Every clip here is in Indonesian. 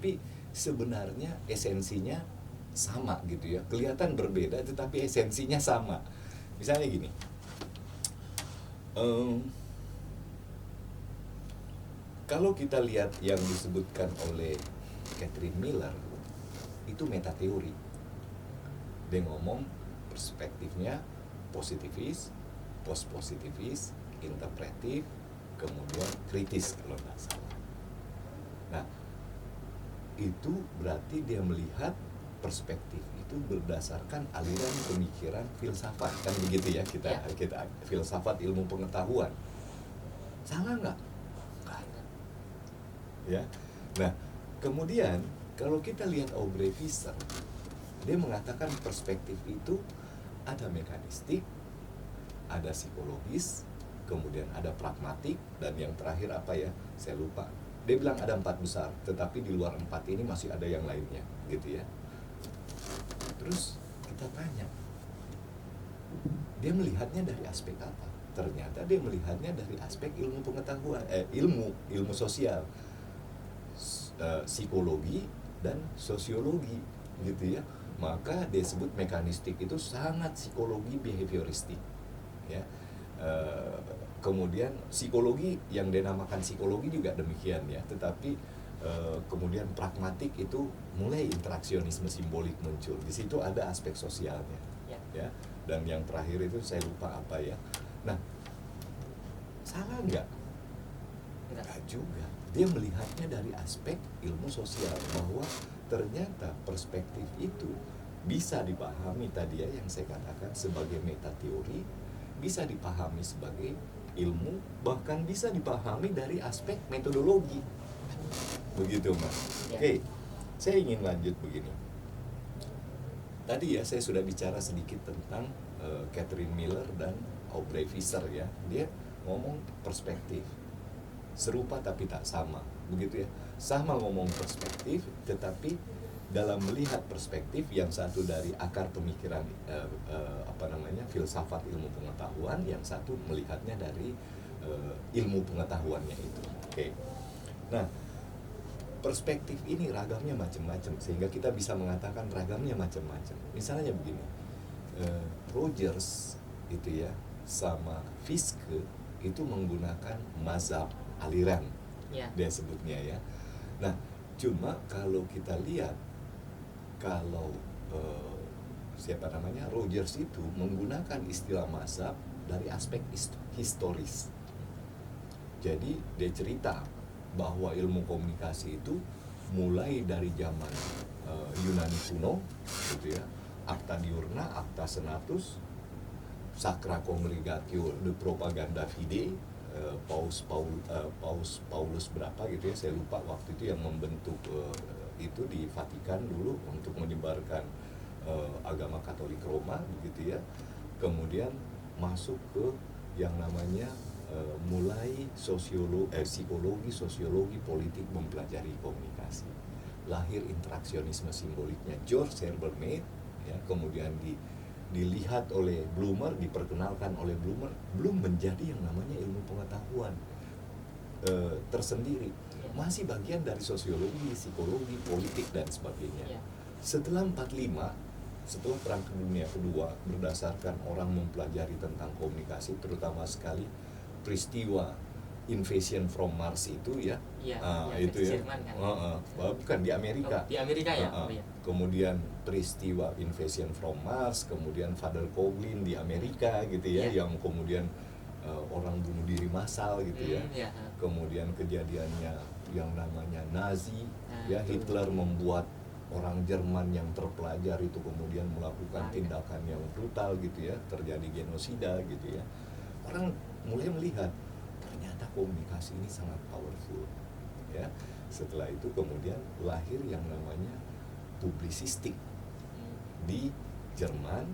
tetapi sebenarnya esensinya sama gitu ya. Kelihatan berbeda tetapi esensinya sama. Misalnya gini, kalau kita lihat yang disebutkan oleh Catherine Miller, itu metateori. Dia ngomong perspektifnya positivis, post-positivis, interpretif, kemudian kritis kalau nggak salah. Nah, itu berarti dia melihat perspektif itu berdasarkan aliran pemikiran filsafat, kan begitu ya, kita filsafat ilmu pengetahuan. Salah nggak? Nggak ada. Ya. Nah, kemudian kalau kita lihat Aubrey Visser, dia mengatakan perspektif itu ada mekanistik, ada psikologis, kemudian ada pragmatik, dan yang terakhir apa ya? Saya lupa. Dia bilang ada 4 besar, tetapi di luar 4 ini masih ada yang lainnya, gitu ya. Terus kita tanya, dia melihatnya dari aspek apa? Ternyata dia melihatnya dari aspek ilmu pengetahuan, ilmu sosial, psikologi dan sosiologi, gitu ya. Maka dia sebut mekanistik itu sangat psikologi behavioristik, ya. Kemudian psikologi yang dinamakan psikologi juga demikian ya, tetapi kemudian pragmatik itu mulai interaksionisme simbolik muncul. Di situ ada aspek sosialnya, ya. Dan yang terakhir itu saya lupa apa ya. Nah, salah nggak? Nggak juga. Dia melihatnya dari aspek ilmu sosial, bahwa ternyata perspektif itu bisa dipahami tadi ya, yang saya katakan sebagai metateori, bisa dipahami sebagai ilmu, bahkan bisa dipahami dari aspek metodologi. Begitu, Mas. Oke, saya ingin lanjut begini. Tadi ya saya sudah bicara sedikit tentang Catherine Miller dan Aubrey Visser ya. Dia ngomong perspektif serupa tapi tak sama, begitu ya. Sama ngomong perspektif, tetapi dalam melihat perspektif, yang satu dari akar pemikiran filsafat ilmu pengetahuan, yang satu melihatnya dari ilmu pengetahuannya itu. Oke. Nah, perspektif ini ragamnya macam-macam, sehingga kita bisa mengatakan ragamnya macam-macam. Misalnya begini, Rogers itu ya sama Fiske itu menggunakan mazhab aliran, dia sebutnya ya. Nah, cuma kalau kita lihat, kalau Rogers itu menggunakan istilah mazhab dari aspek historis. Jadi dia cerita bahwa ilmu komunikasi itu mulai dari zaman Yunani kuno, gitu ya, Acta Diurna, Acta Senatus, Sacra Congregatio de Propaganda Fidei, Paus Paulus berapa gitu ya, saya lupa waktu itu, yang membentuk itu di Vatikan dulu untuk menyebarkan agama Katolik Roma, begitu ya. Kemudian masuk ke yang namanya mulai psikologi, sosiologi, politik, mempelajari komunikasi. Lahir interaksionisme simboliknya George Herbert Mead, ya, kemudian dilihat oleh Blumer, diperkenalkan oleh Blumer, belum menjadi yang namanya ilmu pengetahuan tersendiri, masih bagian dari sosiologi, psikologi, politik dan sebagainya. Setelah 45, setelah Perang Dunia Kedua, berdasarkan orang mempelajari tentang komunikasi, terutama sekali peristiwa invasion from Mars itu ya, itu ya, bukan di Amerika, di Amerika ya. Kemudian peristiwa invasion from Mars, kemudian Father Coughlin di Amerika gitu ya, yang kemudian orang bunuh diri massal gitu ya. Kemudian kejadiannya yang namanya Nazi, ya, Hitler membuat orang Jerman yang terpelajar itu kemudian melakukan tindakan yang brutal gitu ya, terjadi genosida gitu ya. Orang mulai melihat ternyata komunikasi ini sangat powerful, ya. Setelah itu kemudian lahir yang namanya publisistik di Jerman,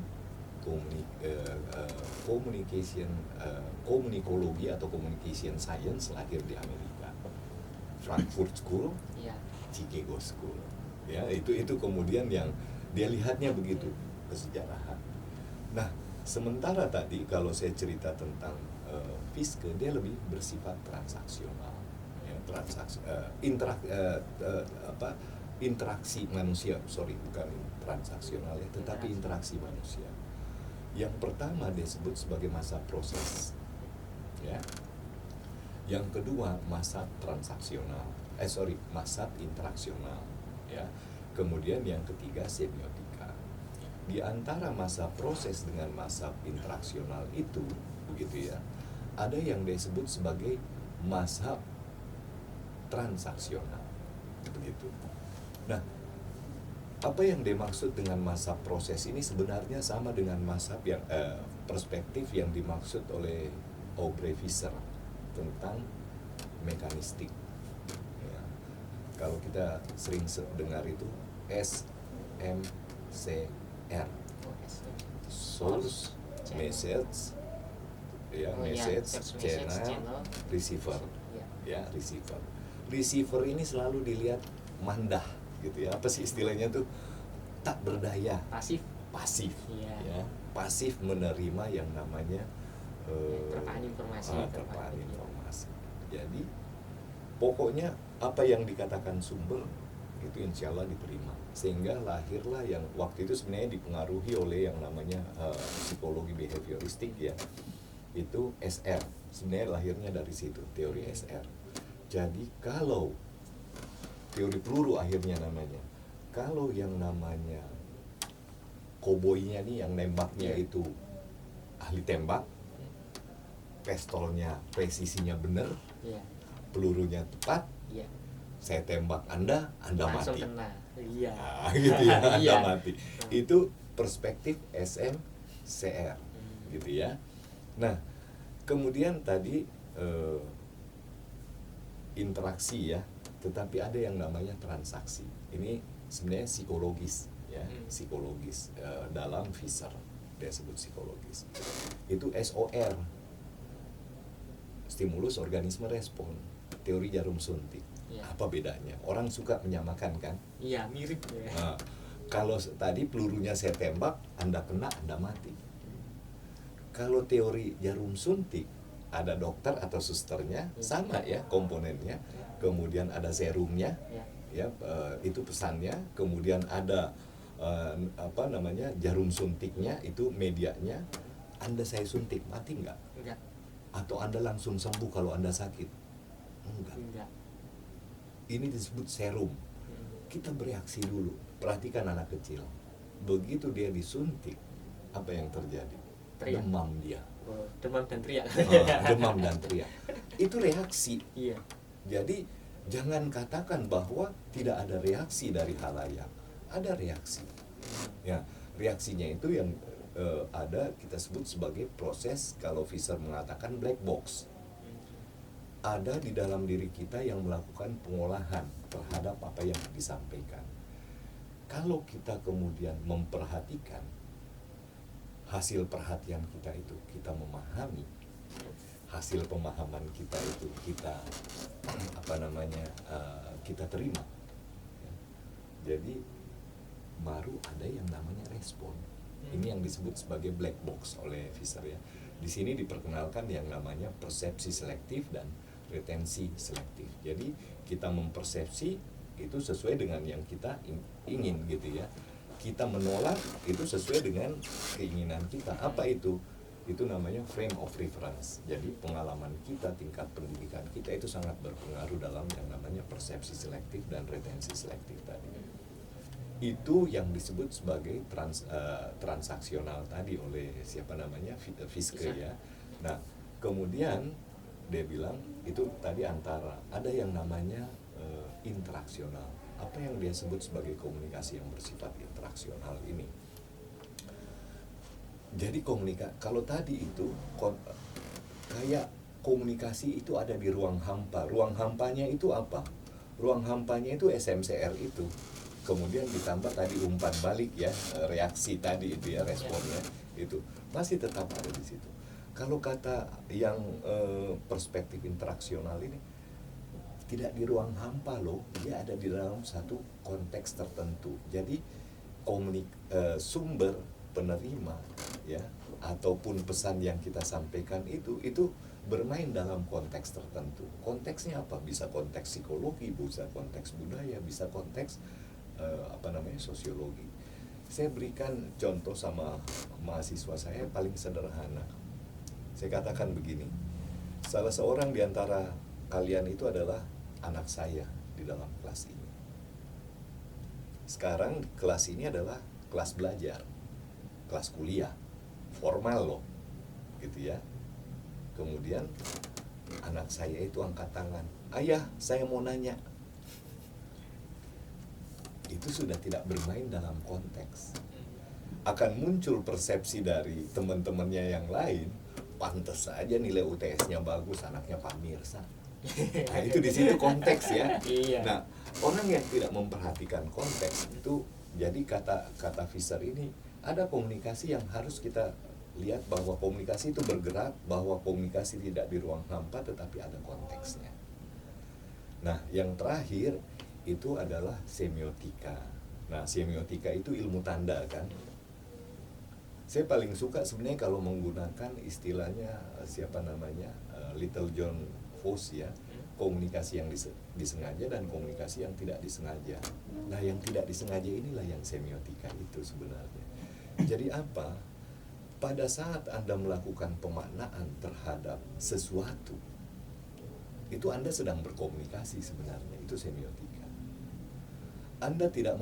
komunikologi atau communication science lahir di Amerika, Frankfurt School, Chicago School, ya. Itu kemudian yang dia lihatnya begitu kesejarahan. Nah, sementara tadi kalau saya cerita tentang Fiske, dia lebih bersifat transaksional, ya, interaksi manusia, sorry bukan transaksional ya, tetapi interaksi manusia. Yang pertama disebut sebagai masa proses, ya. Yang kedua masa transaksional, masa interaksional, ya. Kemudian yang ketiga semiotika. Di antara masa proses dengan masa interaksional itu, begitu ya, ada yang disebut sebagai masa transaksional, begitu. Nah, apa yang dimaksud dengan masa proses ini sebenarnya sama dengan masa yang perspektif yang dimaksud oleh Aubrey Visser tentang mekanistik. Ya. Kalau kita sering dengar itu SMCR, source, message, ya, message, channel, receiver, ya, receiver. Receiver ini selalu dilihat mandah, gitu ya. Apa sih istilahnya tuh? Tak berdaya. Pasif, ya. Pasif menerima yang namanya terpaan informasi. Jadi pokoknya apa yang dikatakan sumber itu insya Allah diterima, sehingga lahirlah yang waktu itu sebenarnya dipengaruhi oleh yang namanya psikologi behavioristik, ya, itu SR. Sebenarnya lahirnya dari situ, teori SR. Jadi kalau teori peluru akhirnya namanya, kalau yang namanya koboinya nih yang nembaknya itu ahli tembak, pistolnya presisinya benar, pelurunya tepat, saya tembak Anda langsung mati. Kena. Nah, gitu ya, Anda mati. Itu perspektif SMCR, gitu ya. Nah, kemudian tadi interaksi, ya, tetapi ada yang namanya transaksi. Ini sebenarnya psikologis, ya, psikologis dalam Visser dia sebut psikologis. Itu SOR, stimulus organisme respon, teori jarum suntik. Apa bedanya? Orang suka menyamakan kan? Iya, mirip ya. Nah, kalau tadi pelurunya saya tembak, Anda kena, Anda mati. Kalau teori jarum suntik, ada dokter atau susternya, sama ya komponennya. Kemudian ada serumnya, ya, itu pesannya. Kemudian ada jarum suntiknya, itu medianya. Anda saya suntik, mati nggak? Enggak. Atau Anda langsung sembuh kalau Anda sakit? Enggak. Ini disebut serum. Kita bereaksi dulu. Perhatikan anak kecil. Begitu dia disuntik, apa yang terjadi? Teriak. Demam dia. Demam dan teriak. Demam dan teriak. Itu reaksi. Iya. Jadi jangan katakan bahwa tidak ada reaksi dari halayak. Ada reaksi. Ya, reaksinya itu yang ada kita sebut sebagai proses, kalau Visser mengatakan black box. Ada di dalam diri kita yang melakukan pengolahan terhadap apa yang disampaikan. Kalau kita kemudian memperhatikan hasil perhatian kita itu, kita memahami hasil pemahaman kita itu, kita kita terima. Jadi baru ada yang namanya respon. Ini yang disebut sebagai black box oleh Visser, ya. Di sini diperkenalkan yang namanya persepsi selektif dan retensi selektif. Jadi kita mempersepsi itu sesuai dengan yang kita ingin, gitu ya. Kita menolak itu sesuai dengan keinginan kita. Apa itu? Itu namanya frame of reference. Jadi pengalaman kita, tingkat pendidikan kita itu sangat berpengaruh dalam yang namanya persepsi selektif dan retensi selektif tadi. Itu yang disebut sebagai transaksional tadi oleh Fiske, ya. Nah, kemudian dia bilang itu tadi antara ada yang namanya interaksional. Apa yang dia sebut sebagai komunikasi yang bersifat interaksional ini? Jadi kalau tadi itu kayak komunikasi itu ada di ruang hampa. Ruang hampanya itu apa? Ruang hampanya itu SMCR itu. Kemudian ditambah tadi umpan balik, ya, reaksi tadi itu, ya, responnya itu masih tetap ada di situ. Kalau kata yang perspektif interaksional ini tidak di ruang hampa loh, dia ada di dalam satu konteks tertentu. Jadi sumber penerima, ya, ataupun pesan yang kita sampaikan itu bermain dalam konteks tertentu. Konteksnya apa? Bisa konteks psikologi, bisa konteks budaya, bisa konteks sosiologi. Saya berikan contoh sama mahasiswa saya paling sederhana. Saya katakan begini, salah seorang di antara kalian itu adalah anak saya di dalam kelas ini. Sekarang kelas ini adalah kelas belajar, kelas kuliah, formal loh, gitu ya. Kemudian anak saya itu angkat tangan, ayah saya mau nanya. Itu sudah tidak bermain dalam konteks. Akan muncul persepsi dari teman-temannya yang lain, pantas saja nilai UTS-nya bagus, anaknya Pak Mirsa. Nah, itu di situ konteks ya. Iya. Nah, orang yang tidak memperhatikan konteks itu, jadi kata Visser ini ada komunikasi yang harus kita lihat, bahwa komunikasi itu bergerak, bahwa komunikasi tidak di ruang hampa tetapi ada konteksnya. Nah, yang terakhir itu adalah semiotika. Nah, semiotika itu ilmu tanda kan. Saya paling suka sebenarnya kalau menggunakan istilahnya Little John Foss ya, komunikasi yang disengaja dan komunikasi yang tidak disengaja. Nah, yang tidak disengaja inilah yang semiotika itu sebenarnya. Jadi apa? Pada saat Anda melakukan pemaknaan terhadap sesuatu, itu Anda sedang berkomunikasi sebenarnya, itu semiotika. Anda tidak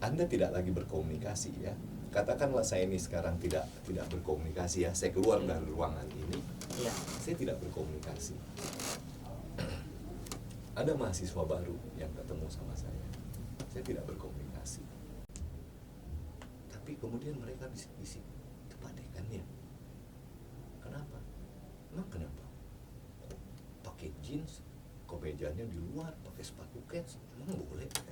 Anda tidak lagi berkomunikasi ya. Katakanlah saya ini sekarang tidak berkomunikasi ya, saya keluar dari ruangan ini, Iya. saya tidak berkomunikasi. Ada mahasiswa baru yang ketemu sama saya tidak berkomunikasi. Tapi kemudian mereka bisik-bisik, itu Pak Dekan ya? Kenapa? Emang kenapa? Kok pakai jeans, kemejanya di luar, pakai sepatu kets, emang boleh kan?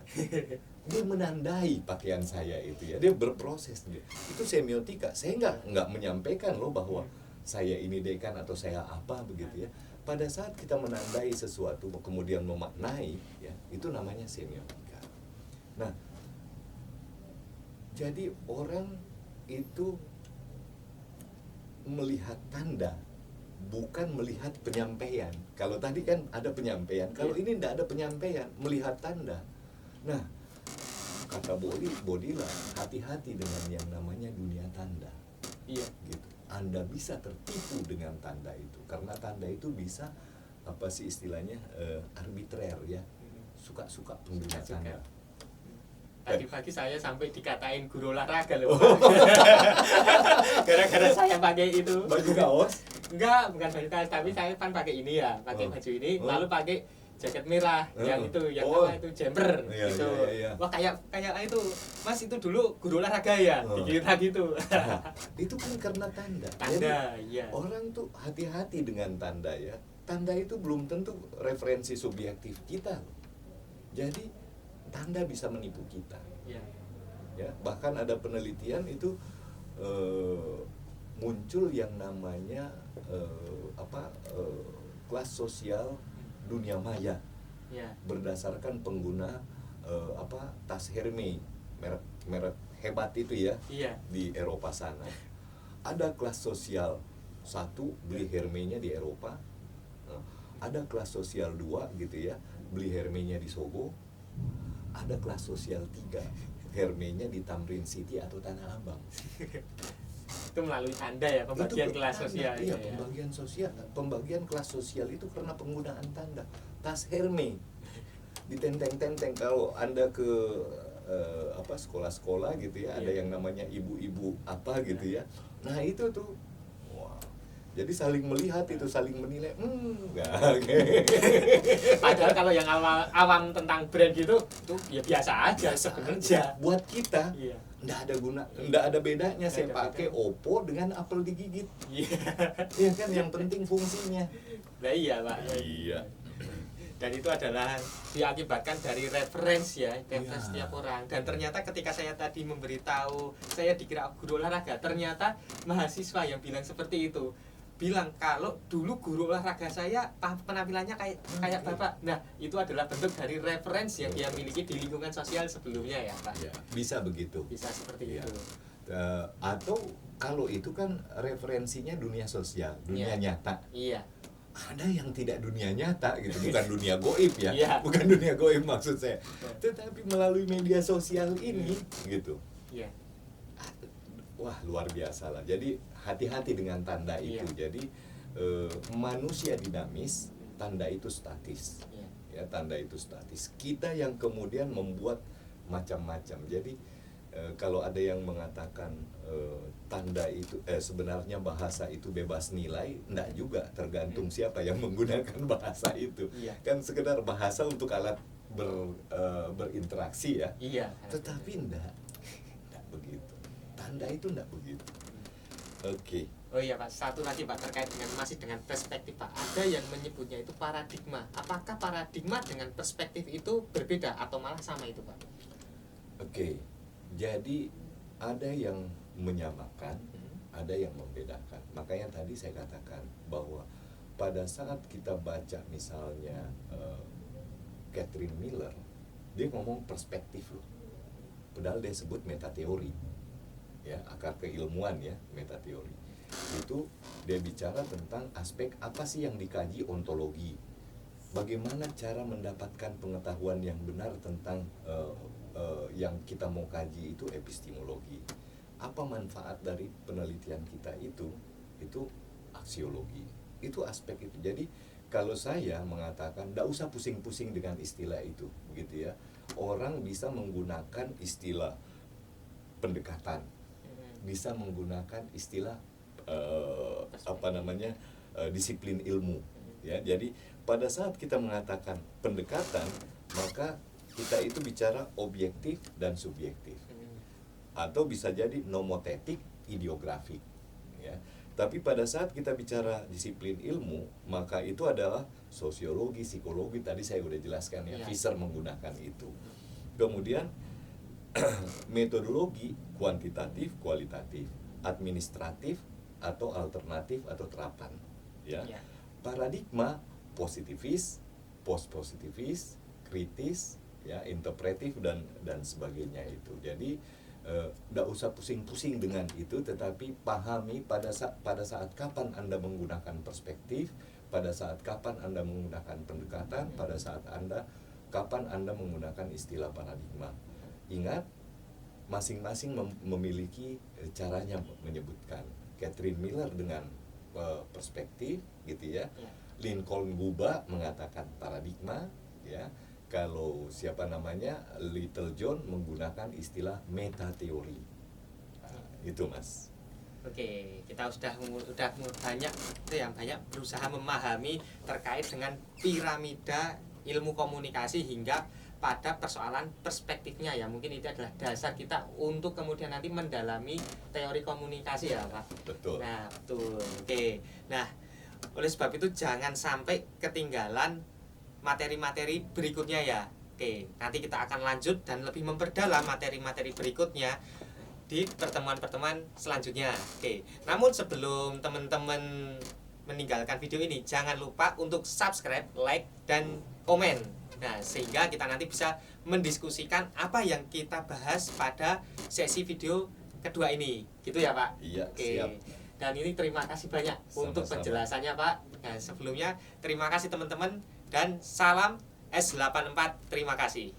Dia menandai pakaian saya itu ya, dia berproses dia. Itu semiotika. Saya nggak menyampaikan loh bahwa saya ini dekan atau saya apa begitu ya. Pada saat kita menandai sesuatu kemudian memaknai ya, itu namanya semiotika. Nah, jadi orang itu melihat tanda, bukan melihat penyampaian. Kalau tadi kan ada penyampaian, kalau ini tidak ada penyampaian, melihat tanda. Nah, kata Bodila, hati-hati dengan yang namanya dunia tanda. Iya. Gitu. Anda bisa tertipu dengan tanda itu, karena tanda itu bisa istilahnya arbitrer ya, suka-suka pengguna tanda. Tadi pagi saya sampai dikatain guru olahraga loh. Gara-gara saya pakai itu. Baju kaos? Enggak, bukan baju kaos, tapi saya kan pakai ini ya, pakai baju ini, lalu pakai jaket merah yang itu, yang apa itu jumper gitu. Iya. Wah, kayak itu, Mas itu dulu guru olahraga ya, dikira gitu. Nah, itu kan karena tanda. Tanda, jadi, iya. orang tuh hati-hati dengan tanda ya. Tanda itu belum tentu referensi subjektif kita. Jadi tanda bisa menipu kita. Iya. Ya, bahkan ada penelitian itu muncul yang namanya kelas sosial dunia maya, Iya. berdasarkan pengguna tas Hermes, merek hebat itu ya, Iya. di Eropa sana. Ada kelas sosial 1 beli Hermesnya di Eropa, ada kelas sosial 2 gitu ya, beli Hermesnya di Sogo, ada kelas sosial 3 Hermesnya di Tamrin City atau Tanah Abang. Itu melalui tanda ya, pembagian kelas sosial. Iya, pembagian kelas sosial itu karena penggunaan tanda. Tas Hermes ditenteng-tenteng. Kalau Anda ke sekolah-sekolah gitu ya, ada yang namanya ibu-ibu apa gitu ya. Nah, itu tuh jadi saling melihat itu, saling menilai. Padahal kalau yang awam tentang brand gitu, itu ya biasa aja sebenarnya. Buat kita, Iya. nggak ada bedanya saya pakai Oppo dengan apel digigit. Iya. Iya kan, yang penting fungsinya. Nah iya Pak. Iya. Dan itu adalah diakibatkan dari referensi ya, referensi setiap orang. Dan ternyata ketika saya tadi memberitahu saya dikira guru olahraga, ternyata mahasiswa yang bilang seperti itu bilang kalau dulu guru olahraga saya penampilannya kayak bapak. Nah, itu adalah bentuk dari referensi yang dia miliki di lingkungan sosial sebelumnya ya Pak. Ya, bisa begitu. Bisa seperti Ya. itu. Atau kalau itu kan referensinya dunia sosial, dunia nyata. Iya. ada yang tidak dunia nyata gitu, bukan dunia goib ya, Iya. bukan dunia goib maksud saya, tetapi melalui media sosial ini gitu. Iya. Wah, luar biasa lah. Jadi hati-hati dengan tanda itu. Iya. Jadi manusia dinamis, tanda itu statis. Iya. Ya, tanda itu statis. Kita yang kemudian membuat macam-macam. Jadi kalau ada yang mengatakan tanda itu sebenarnya bahasa itu bebas nilai, enggak juga, tergantung siapa yang menggunakan bahasa itu. Iya. Kan sekedar bahasa untuk alat berinteraksi ya. Iya. Tetapi enggak begitu. Tanda itu enggak begitu. Oke. Oh iya Pak, satu lagi Pak terkait dengan masih dengan perspektif Pak. Ada yang menyebutnya itu paradigma. Apakah paradigma dengan perspektif itu berbeda atau malah sama itu Pak? Oke. Jadi ada yang menyamakan, ada yang membedakan. Makanya tadi saya katakan bahwa pada saat kita baca misalnya Catherine Miller, dia ngomong perspektif loh. Padahal dia sebut metateori. Ya, akar keilmuan ya, metateori. Itu dia bicara tentang aspek apa sih yang dikaji ontologi. Bagaimana cara mendapatkan pengetahuan yang benar tentang yang kita mau kaji itu epistemologi. Apa manfaat dari penelitian kita itu aksiologi. Itu aspek itu. Jadi kalau saya mengatakan tidak usah pusing-pusing dengan istilah itu, begitu ya. Orang bisa menggunakan istilah pendekatan, bisa menggunakan istilah disiplin ilmu. Ya, jadi pada saat kita mengatakan pendekatan, maka kita itu bicara objektif dan subjektif, atau bisa jadi nomotetik, ideografik. Ya. Tapi pada saat kita bicara disiplin ilmu, maka itu adalah sosiologi, psikologi. Tadi saya udah jelaskan ya, Visser menggunakan itu. Kemudian metodologi kuantitatif, kualitatif, administratif atau alternatif atau terapan. Ya. Paradigma positivis, post-positivis, kritis, ya, interpretif dan sebagainya itu. Jadi tidak usah pusing-pusing dengan itu, tetapi pahami pada saat kapan Anda menggunakan perspektif, pada saat kapan Anda menggunakan pendekatan, pada saat kapan Anda menggunakan istilah paradigma. Ingat, masing-masing memiliki caranya menyebutkan. Catherine Miller dengan perspektif gitu ya. Lincoln Guba mengatakan paradigma ya. Kalau Little John menggunakan istilah metateori. Nah, itu Mas. Oke, kita sudah banyak berusaha memahami terkait dengan piramida ilmu komunikasi hingga pada persoalan perspektifnya ya. Mungkin itu adalah dasar kita untuk kemudian nanti mendalami teori komunikasi ya Pak. Betul. Nah, betul. Oke. Nah, oleh sebab itu jangan sampai ketinggalan materi-materi berikutnya ya. Oke, nanti kita akan lanjut dan lebih memperdalam materi-materi berikutnya di pertemuan-pertemuan selanjutnya. Oke. Namun sebelum teman-teman meninggalkan video ini, jangan lupa untuk subscribe, like, dan komen. Nah, sehingga kita nanti bisa mendiskusikan apa yang kita bahas pada sesi video kedua ini. Gitu ya, Pak? Iya, oke. siap. Dan ini terima kasih banyak untuk penjelasannya, Pak. Nah, sebelumnya terima kasih teman-teman dan salam S84. Terima kasih.